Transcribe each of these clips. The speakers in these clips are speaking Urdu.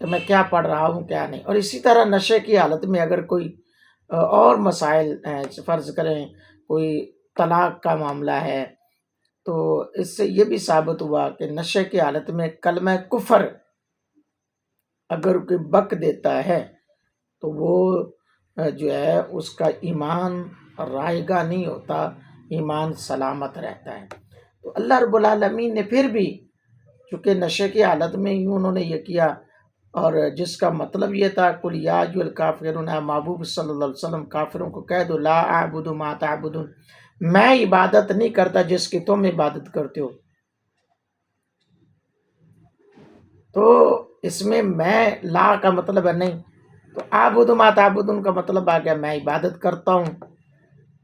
کہ میں کیا پڑھ رہا ہوں کیا نہیں. اور اسی طرح نشے کی حالت میں اگر کوئی اور مسائل ہیں، فرض کریں کوئی طلاق کا معاملہ ہے، تو اس سے یہ بھی ثابت ہوا کہ نشے کی حالت میں کلمہ کفر اگر کوئی بک دیتا ہے تو وہ جو ہے اس کا ایمان رائے گا نہیں ہوتا، ایمان سلامت رہتا ہے. تو اللہ رب العالمین نے پھر بھی چونکہ نشے کی حالت میں ہی انہوں نے یہ کیا، اور جس کا مطلب یہ تھا قل یا ایھا الکافرون، محبوب صلی اللہ علیہ وسلم کافروں کو کہہ دو لا اعبد ما تعبدون، میں عبادت نہیں کرتا جس کی تم عبادت کرتے ہو. تو اس میں لا کا مطلب ہے نہیں، تو اعبد ما تعبدون کا مطلب آ گیا میں عبادت کرتا ہوں.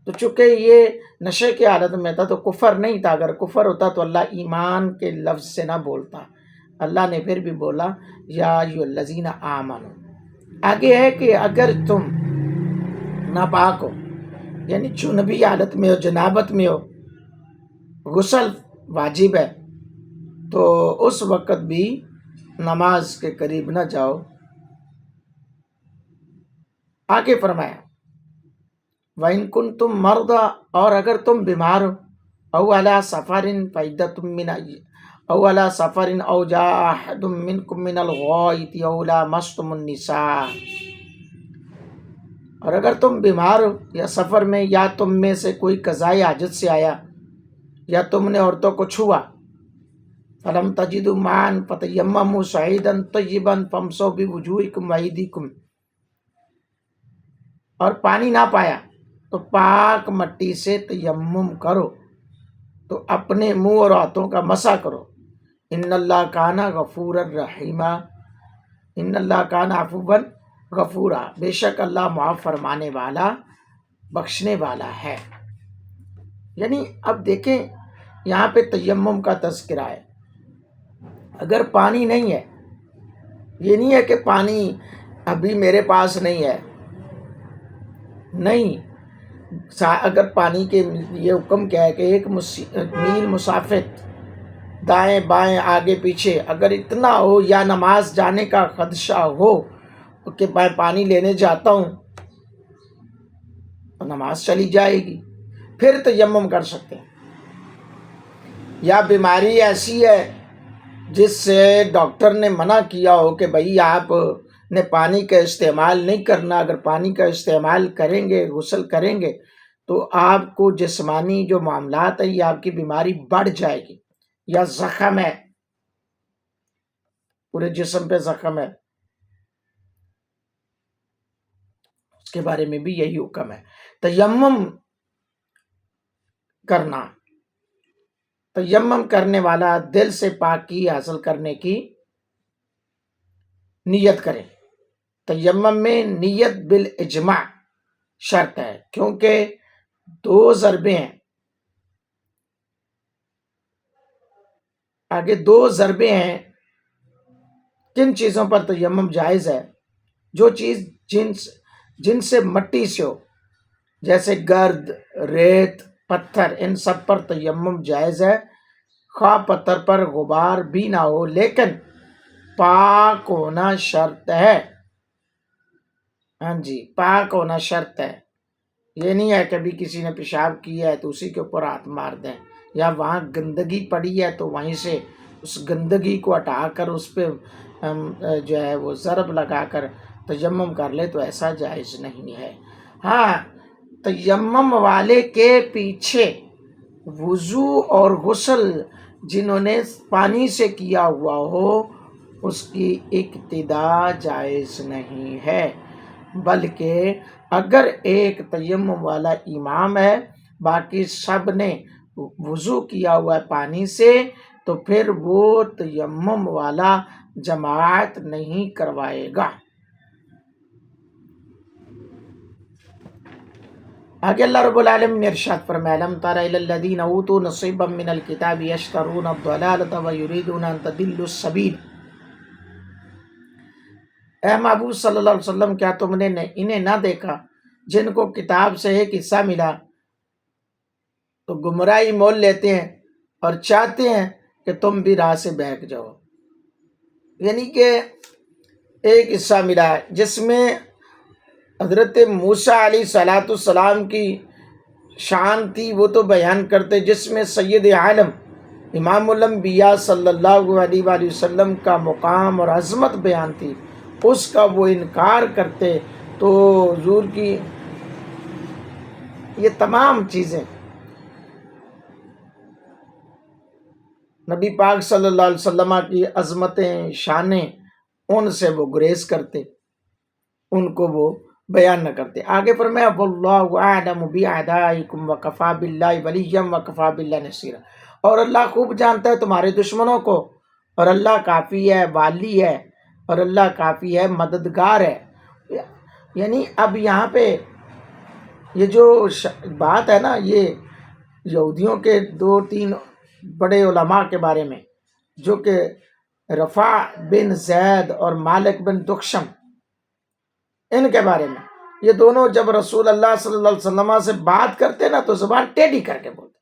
تو چونکہ یہ نشے کی حالت میں تھا تو کفر نہیں تھا، اگر کفر ہوتا تو اللہ ایمان کے لفظ سے نہ بولتا. اللہ نے پھر بھی بولا یا ایھا الذین آمنوا. آگے ہے کہ اگر تم ناپاک ہو، یعنی جنبی حالت میں ہو، جنابت میں ہو، غسل واجب ہے، تو اس وقت بھی نماز کے قریب نہ جاؤ. آگے فرمایا وَإِن كُنتُم مَرْضَىٰ، اور اگر تم بیمار ہو، أَوْ عَلَىٰ سَفَرٍ فَعِدَّةٌ أَوْ عَلَىٰ سَفَرٍ أَوْ جَاءَ أَحَدٌ مِّنكُم مِّنَ الْغَائِطِ أَوْ لَامَسْتُمُ النِّسَاءَ. اور اگر تم بیمار ہو یا سفر میں، یا تم میں سے کوئی قضائے حاجت سے آیا، یا تم نے عورتوں کو چھوا، فَلَمْ تَجِدُوا مَاءً فَتَيَمَّمُوا صَعِيدًا طَيِّبًا فَامْسَحُوا بِوُجُوهِكُمْ وَأَيْدِيكُمْ، اور پانی نہ پایا تو پاک مٹی سے تیمم کرو، تو اپنے منہ اور ہاتھوں کا مسح کرو. ان اللہ کان غفورا رحیما، ان اللہ کان عفوا غفورا، بے شک اللہ معاف فرمانے والا بخشنے والا ہے. یعنی اب دیکھیں یہاں پہ تیمم کا تذکرہ ہے. اگر پانی نہیں ہے، یہ نہیں ہے کہ پانی ابھی میرے پاس نہیں ہے، نہیں، اگر پانی کے یہ حکم کیا ہے کہ 1 میل مسافت دائیں بائیں آگے پیچھے اگر اتنا ہو، یا نماز جانے کا خدشہ ہو کہ میں پانی لینے جاتا ہوں، تو نماز چلی جائے گی، پھر تیمم کر سکتے ہیں. یا بیماری ایسی ہے جس سے ڈاکٹر نے منع کیا ہو کہ بھائی آپ نے پانی کا استعمال نہیں کرنا، اگر پانی کا استعمال کریں گے، غسل کریں گے، تو آپ کو جسمانی جو معاملات ہیں یہ آپ کی بیماری بڑھ جائے گی. یا زخم ہے، پورے جسم پہ زخم ہے، اس کے بارے میں بھی یہی حکم ہے. تیمم کرنا، تیمم کرنے والا دل سے پاکی حاصل کرنے کی نیت کرے. تیمم میں نیت بالاجماع شرط ہے، کیونکہ 2 ضربیں ہیں. آگے 2 ضربیں ہیں. کن چیزوں پر تیمم جائز ہے؟ جو چیز جن سے مٹی سے ہو، جیسے گرد، ریت، پتھر، ان سب پر تیمم جائز ہے، خواہ پتھر پر غبار بھی نہ ہو، لیکن پاک ہونا شرط ہے. ہاں جی، پاک ہونا شرط ہے. یہ نہیں ہے کبھی کسی نے پیشاب کیا ہے تو اسی کے اوپر ہاتھ مار دیں، یا وہاں گندگی پڑی ہے تو وہیں سے اس گندگی کو ہٹا کر اس پہ جو ہے وہ ضرب لگا کر تیمم کر لے، تو ایسا جائز نہیں ہے. ہاں، تیمم والے کے پیچھے وضو اور غسل جنہوں نے پانی سے کیا ہوا ہو اس کی اقتدا جائز نہیں ہے، بلکہ اگر ایک تیمم والا امام ہے، باقی سب نے وضو کیا ہوا ہے پانی سے، تو پھر وہ تیمم والا جماعت نہیں کروائے گا. آگے اللہ رب العالمین نے ارشاد فرمایا الم تر الی الذین اوتوا نصیبا من الکتاب یشترون الضلالۃ ویریدون ان تضلوا السبیل. اے محبوب صلی اللہ علیہ وسلم، کیا تم نے انہیں نہ دیکھا جن کو کتاب سے ایک حصہ ملا تو گمراہی مول لیتے ہیں اور چاہتے ہیں کہ تم بھی راہ سے بہک جاؤ. یعنی کہ ایک حصہ ملا ہے جس میں حضرت موسیٰ علیہ صلاۃ السلام کی شان تھی، وہ تو بیان کرتے، جس میں سید عالم امام الانبیاء صلی اللہ علیہ وآلہ وسلم کا مقام اور عظمت بیان تھی، اس کا وہ انکار کرتے۔ تو حضور کی یہ تمام چیزیں، نبی پاک صلی اللہ علیہ وسلم کی عظمتیں، شانیں، ان سے وہ گریز کرتے، ان کو وہ بیان نہ کرتے۔ آگے فرمایا واللہ اعلم باعدائکم وکفی باللہ ولیا وکفی باللہ نصیرا، اور اللہ خوب جانتا ہے تمہارے دشمنوں کو، اور اللہ کافی ہے، والی ہے، اور اللہ کافی ہے، مددگار ہے۔ یعنی اب یہاں پہ یہ جو بات ہے نا، یہ یہودیوں کے 2-3 بڑے علماء کے بارے میں، جو کہ رفع بن زید اور مالک بن دخشم، ان کے بارے میں، یہ دونوں جب رسول اللہ صلی اللہ علیہ وسلم سے بات کرتے نا تو زبان ٹیڑھی کر کے بولتے،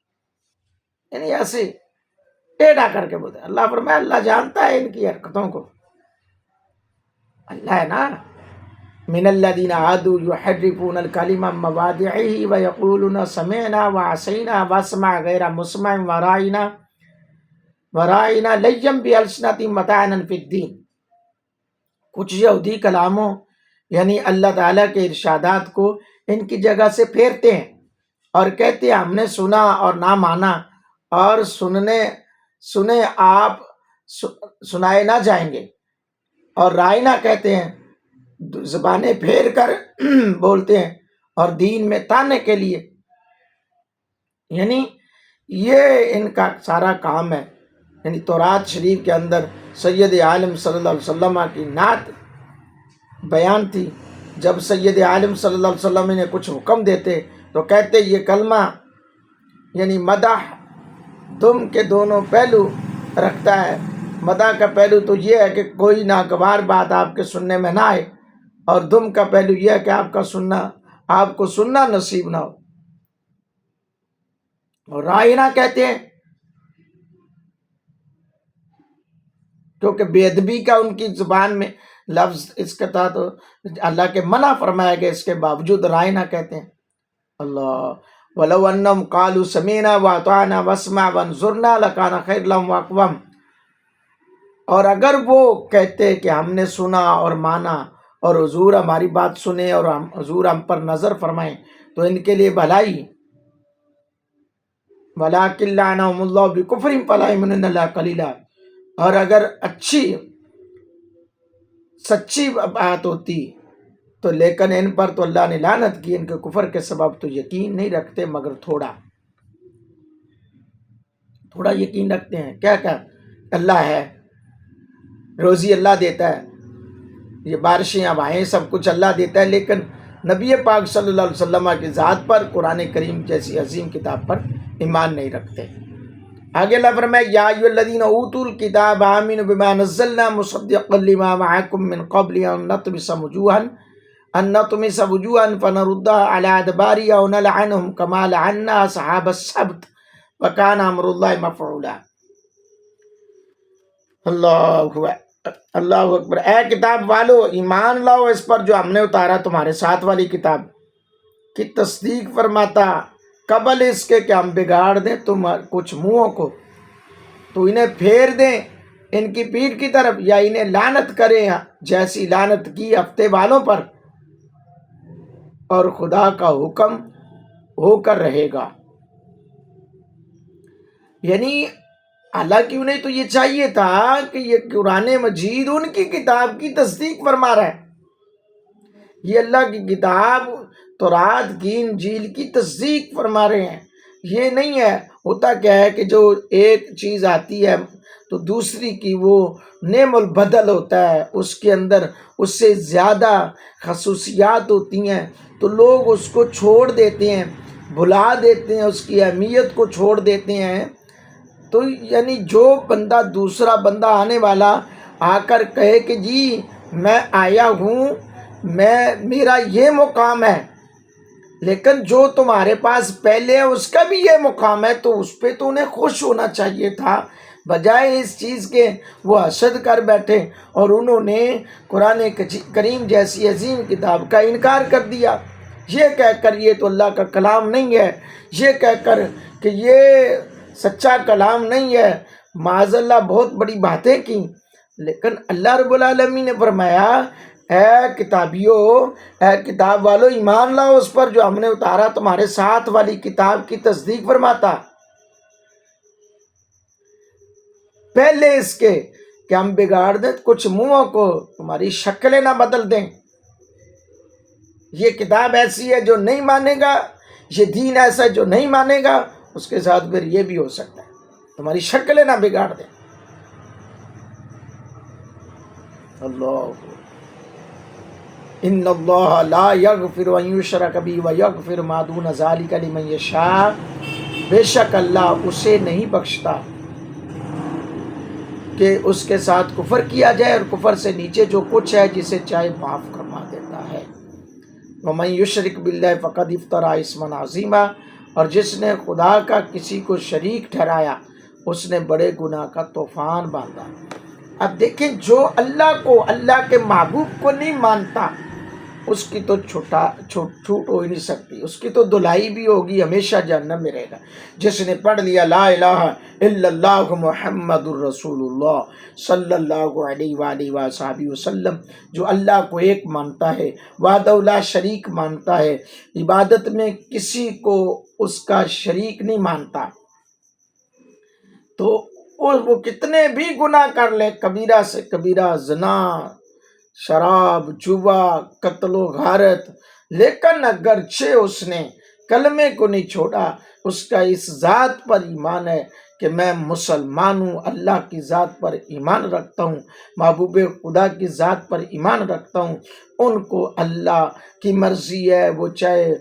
یعنی ایسے ٹیڑھا کر کے بولتے۔ اللہ فرمایا اللہ جانتا ہے ان کی حرکتوں کو، اللہ ہے نا، من الذین عادوا یحرفون الکلم عن مواضعہ ویقولون سمعنا وعصینا واسمع غیر مسمع ورائنا لیم بالسنتہم متاعا فی الدین۔ کچھ یہودی کلاموں یعنی اللہ تعالیٰ کے ارشادات کو ان کی جگہ سے پھیرتے ہیں اور کہتے ہیں ہم نے سنا اور نہ مانا، اور سنے آپ سنائے نہ جائیں گے، اور رائنا کہتے ہیں، زبانیں پھیر کر بولتے ہیں، اور دین میں تانے کے لیے، یعنی یہ ان کا سارا کام ہے۔ یعنی تورات شریف کے اندر سید عالم صلی اللہ علیہ وسلم کی نعت بیان تھی، جب سید عالم صلی اللہ علیہ وسلم نے کچھ حکم دیتے تو کہتے یہ کلمہ یعنی مدح دم کے دونوں پہلو رکھتا ہے۔ مدح کا پہلو تو یہ ہے کہ کوئی ناگوار بات آپ کے سننے میں نہ آئے، اور دم کا پہلو یہ ہے کہ آپ کو سننا نصیب نہ ہو۔ اور رائنا کہتے ہیں کیونکہ بے ادبی کا ان کی زبان میں لفظ اس کا تھا، تو اللہ کے منع فرمایا گیا، اس کے باوجود رائنا کہتے ہیں۔ اللہ وَلَوْ أَنَّهُمْ قَالُوا سَمِعْنَا وَأَطَعْنَا وَاسْمَعْ وَانظُرْنَا لَكَانَ خَيْرًا لَهُمْ وَأَقْوَمَ، اور اگر وہ کہتے کہ ہم نے سنا اور مانا، اور حضور ہماری بات سنے، اور حضور ہم پر نظر فرمائیں، تو ان کے لیے بھلائی۔ وَلَٰكِن لَعَنَهُمُ اللَّهُ بِكُفْرِهِمْ فَلَا يُؤْمِنُونَ إِلَّا قَلِيلًا، اور اگر سچی بات ہوتی تو لیکن ان پر تو اللہ نے لعنت کی، ان کے کفر کے سبب تو یقین نہیں رکھتے مگر تھوڑا یقین رکھتے ہیں۔ کیا اللہ ہے، روزی اللہ دیتا ہے، یہ بارشیں ہوائیں سب کچھ اللہ دیتا ہے، لیکن نبی پاک صلی اللہ علیہ وسلم کی ذات پر، قرآن کریم جیسی عظیم کتاب پر ایمان نہیں رکھتے۔ آگے اللہ فرمائے یا ایھا الذین اوتوا الکتاب آمنوا بما نزلنا مصدقا لما معکم من قبل ان نطمس وجوہا فنردها علی ادبارها او نلعنهم کما لعنا اصحاب السبت وکان امر اللہ مفعولا۔ اللہ اکبر۔ اے کتاب والو ایمان لاؤ اس پر جو ہم نے اتارا تمہارے ساتھ والی کتاب کی تصدیق فرماتا، قبل اس کے کہ ہم بگاڑ دیں تم کچھ منہوں کو، تو انہیں پھیر دیں ان کی پیٹھ کی طرف، یا انہیں لعنت کریں جیسی لعنت کی ہفتے والوں پر، اور خدا کا حکم ہو کر رہے گا۔ یعنی حالانکہ انہیں تو یہ چاہیے تھا کہ یہ قرآن مجید ان کی کتاب کی تصدیق فرما رہا ہے، یہ اللہ کی کتاب تورات کی انجیل کی تصدیق فرما رہے ہیں۔ یہ نہیں ہے، ہوتا کیا ہے کہ جو ایک چیز آتی ہے تو دوسری کی وہ نعم البدل ہوتا ہے، اس کے اندر اس سے زیادہ خصوصیات ہوتی ہیں، تو لوگ اس کو چھوڑ دیتے ہیں، بھلا دیتے ہیں، اس کی اہمیت کو چھوڑ دیتے ہیں۔ تو یعنی جو بندہ، دوسرا بندہ آنے والا آ کر کہے کہ جی میں آیا ہوں، میرا یہ مقام ہے، لیکن جو تمہارے پاس پہلے ہے اس کا بھی یہ مقام ہے، تو اس پہ تو انہیں خوش ہونا چاہیے تھا، بجائے اس چیز کے وہ حسد کر بیٹھے اور انہوں نے قرآن کریم جیسی عظیم کتاب کا انکار کر دیا، یہ کہہ کر یہ تو اللہ کا کلام نہیں ہے، یہ کہہ کر کہ یہ سچا کلام نہیں ہے، معاذ اللہ بہت بڑی باتیں کی۔ لیکن اللہ رب العالمین نے فرمایا اے کتابیوں، اے کتاب والو، ایمان لاؤ اس پر جو ہم نے اتارا تمہارے ساتھ والی کتاب کی تصدیق فرماتا، پہلے اس کے کہ ہم بگاڑ دیں کچھ منہوں کو، تمہاری شکلیں نہ بدل دیں۔ یہ کتاب ایسی ہے جو نہیں مانے گا، یہ دین ایسا ہے جو نہیں مانے گا، اس کے ساتھ پھر یہ بھی ہو سکتا ہے تمہاری شکلیں نہ بگاڑ دیں۔ اللہ ان اللہ لا یغفر ان یشرک بہ ویغفر ما دون ذلک لمن یشاء، بے شک اللہ اسے نہیں بخشتا کہ اس کے ساتھ کفر کیا جائے، اور کفر سے نیچے جو کچھ ہے جسے چاہے معاف فرما دیتا ہے۔ ومن یشرک باللہ فقد افتری اسما عظیما، اور جس نے خدا کا کسی کو شریک ٹھہرایا اس نے بڑے گناہ کا طوفان باندھا۔ اب دیکھیں جو اللہ کو، اللہ کے محبوب کو نہیں مانتا اس کی تو چھوٹ ہو ہی نہیں سکتی، اس کی تو دھلائی بھی ہوگی، ہمیشہ جہنم میں رہے گا۔ جس نے پڑھ لیا لا الہ الا اللہ محمد الرسول اللہ صلی اللہ علیہ وآلہ وصحبہ وسلم، جو اللہ کو ایک مانتا ہے، وحدہ لا شریک مانتا ہے، عبادت میں کسی کو اس کا شریک نہیں مانتا، تو وہ کتنے بھی گناہ کر لے، کبیرہ سے کبیرہ، زنا، شراب، جوا، قتل و غارت، لیکن اگرچہ اس نے کلمے کو نہیں چھوڑا، اس کا اس ذات پر ایمان ہے کہ میں مسلمان ہوں، اللہ کی ذات پر ایمان رکھتا ہوں، محبوب خدا کی ذات پر ایمان رکھتا ہوں، ان کو اللہ کی مرضی ہے، وہ چاہے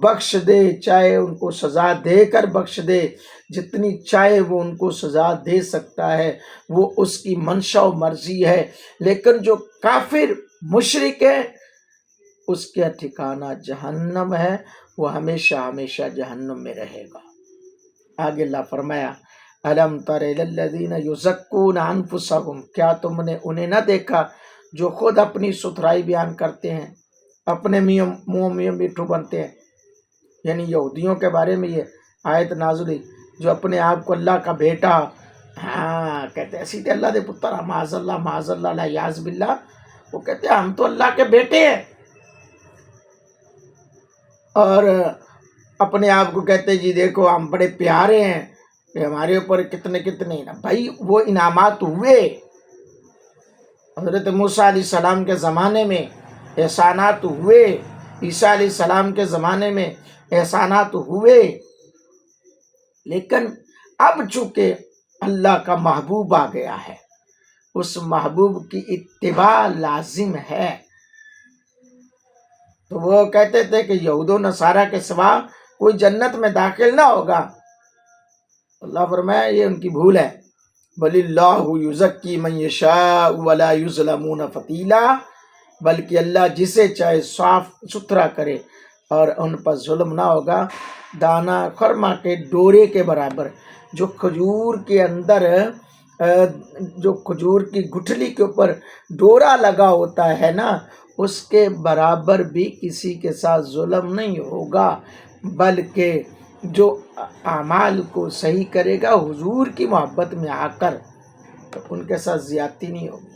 بخش دے، چاہے ان کو سزا دے کر بخش دے، جتنی چاہے وہ ان کو سزا دے سکتا ہے، وہ اس کی منشا و مرضی ہے۔ لیکن جو کافر مشرک ہے اس کا ٹھکانہ جہنم ہے، وہ ہمیشہ ہمیشہ جہنم میں رہے گا۔ آگے اللہ فرمایا الم تر الی الذین یزکون انفسہم، کیا تم نے انہیں نہ دیکھا جو خود اپنی ستھرائی بیان کرتے ہیں، اپنے منہ میں میٹھو بنتے ہیں، یعنی یہودیوں کے بارے میں یہ آیت نازل ہوئی، جو اپنے آپ کو اللہ کا بیٹا کہتے ہیں، سیدھے اللہ دے پتر، معاذ اللہ لا یعذ باللہ، وہ کہتے ہیں ہم تو اللہ کے بیٹے ہیں، اور اپنے آپ کو کہتے جی دیکھو ہم بڑے پیارے ہیں، کہ ہمارے اوپر کتنے بھائی وہ انعامات ہوئے، حضرت موسیٰ علیہ السلام کے زمانے میں احسانات ہوئے، عیسیٰ علیہ السلام کے زمانے میں احسانات ہوئے، لیکن اب چونکہ اللہ کا محبوب آ گیا ہے، اس محبوب کی اتباع لازم ہے، تو وہ کہتے تھے کہ یہود و نصارہ کے سوا کوئی جنت میں داخل نہ ہوگا، اللہ فرمایا یہ ان کی بھول ہے، بل اللہ یزکی من یشاء ولا یظلمون فتیلا، بلکہ اللہ جسے چاہے صاف ستھرا کرے اور ان پر ظلم نہ ہوگا، دانا خرما کے ڈورے کے برابر، جو کھجور کے اندر جو کھجور کی گٹھلی کے اوپر ڈورا لگا ہوتا ہے نا، اس کے برابر بھی کسی کے ساتھ ظلم نہیں ہوگا، بلکہ جو اعمال کو صحیح کرے گا حضور کی محبت میں آ کر، تو ان کے ساتھ زیادتی نہیں ہوگی۔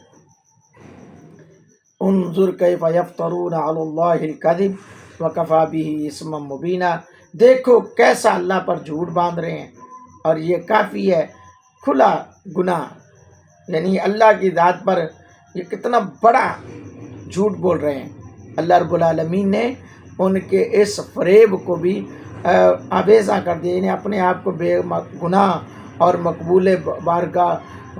انظر کیف یفترون علی اللہ الکذب وکفی بہ اثما مبینا، دیکھو کیسا اللہ پر جھوٹ باندھ رہے ہیں، اور یہ کافی ہے کھلا گناہ، یعنی اللہ کی ذات پر یہ کتنا بڑا جھوٹ بول رہے ہیں۔ اللہ رب العالمین نے ان کے اس فریب کو بھی آویزہ کر دیا، یعنی اپنے آپ کو بے گناہ اور مقبول بارگاہ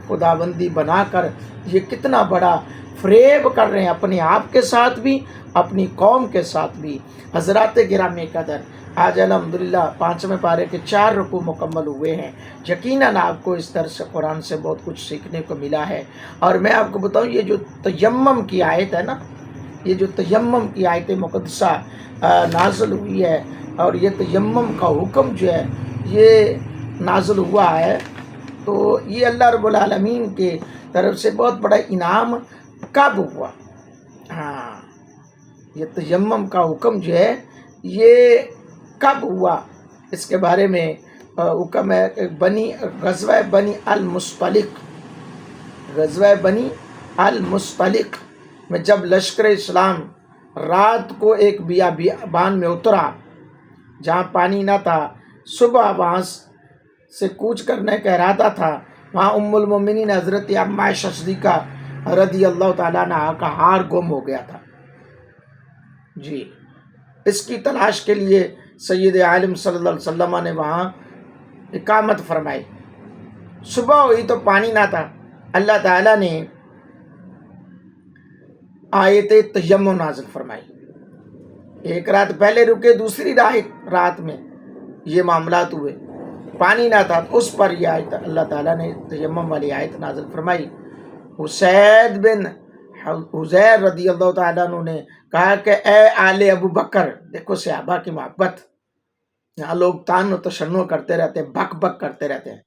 خداوندی بنا کر یہ کتنا بڑا فریب کر رہے ہیں، اپنے آپ کے ساتھ بھی، اپنی قوم کے ساتھ بھی۔ حضرات گرامی قدر، آج الحمدللہ 5ویں پارے کے 4 رکوع مکمل ہوئے ہیں، یقیناً آپ کو اس درس قرآن سے بہت کچھ سیکھنے کو ملا ہے، اور میں آپ کو بتاؤں یہ جو تیمم کی آیت ہے نا، یہ جو تیمم کی آیت مقدسہ نازل ہوئی ہے، اور یہ تیمم کا حکم جو ہے یہ نازل ہوا ہے تو یہ اللہ رب العالمین کے طرف سے بہت بڑا انعام کب ہوا؟ ہاں، یہ تیمم کا حکم جو ہے یہ کب ہوا، اس کے بارے میں حکم ہے غزوہ بنی المصطلق میں جب لشکر اسلام رات کو ایک بیابان میں اترا جہاں پانی نہ تھا، صبح وہاں سے کوچ کرنے کا ارادہ تھا، وہاں ام المومنین حضرت عائشہ صدیقہ رضی اللہ تعالیٰ عنہا کا ہار گم ہو گیا تھا جی۔ اس کی تلاش کے لیے سید عالم صلی اللہ علیہ وسلم نے وہاں اقامت فرمائی۔ صبح ہوئی تو پانی نہ تھا، اللہ تعالیٰ نے آیت تیمم نازل فرمائی۔ ایک رات پہلے رکے، دوسری رات میں یہ معاملات ہوئے، پانی نہ تھا، اس پر یہ آیت اللہ تعالیٰ نے تیمم والی آیت نازل فرمائی۔ حسین بن حضیر رضی اللہ تعالیٰ عنہ نے کہا کہ اے آل ابو بکر، دیکھو صحابہ کی محبت، یہاں لوگ تان و تشنع کرتے رہتے ہیں، بک بک کرتے رہتے ہیں،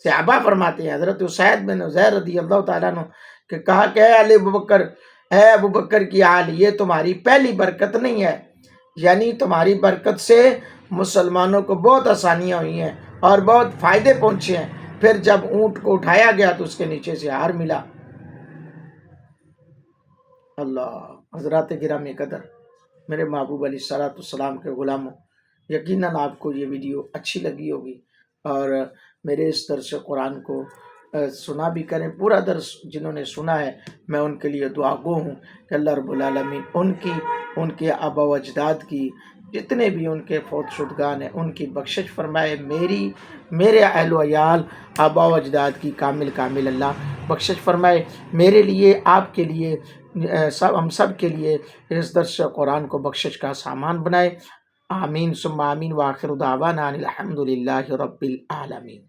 صحابہ فرماتے ہیں حضرت حسین بن حضیر رضی اللہ تعالیٰ عنہ کہ کہا کہ اے آل ابو بکر، اے ابو بکر کی آل، یہ تمہاری پہلی برکت نہیں ہے، یعنی تمہاری برکت سے مسلمانوں کو بہت آسانیاں ہوئی ہیں اور بہت فائدے پہنچے ہیں۔ پھر جب اونٹ کو اٹھایا گیا تو اس کے نیچے سے ہار ملا۔ اللہ، حضرات گرامی قدر، میرے محبوب علیہ الصلوۃ والسلام کے غلاموں، یقیناً آپ کو یہ ویڈیو اچھی لگی ہوگی اور میرے اس درس قرآن کو سنا بھی کریں۔ پورا درس جنہوں نے سنا ہے میں ان کے لیے دعا گو ہوں کہ اللہ رب العالمین ان کے آبا و اجداد کی، جتنے بھی ان کے فوت شدگان ہیں، ان کی بخشش فرمائے، میرے اہل و عیال آبا و اجداد کی کامل اللہ بخشش فرمائے، میرے لیے، آپ کے لیے، ہم سب کے لیے اس درس قرآن کو بخشش کا سامان بنائے۔ آمین ثم آمین، وآخر دعوانا ان الحمد للہ رب العالمین۔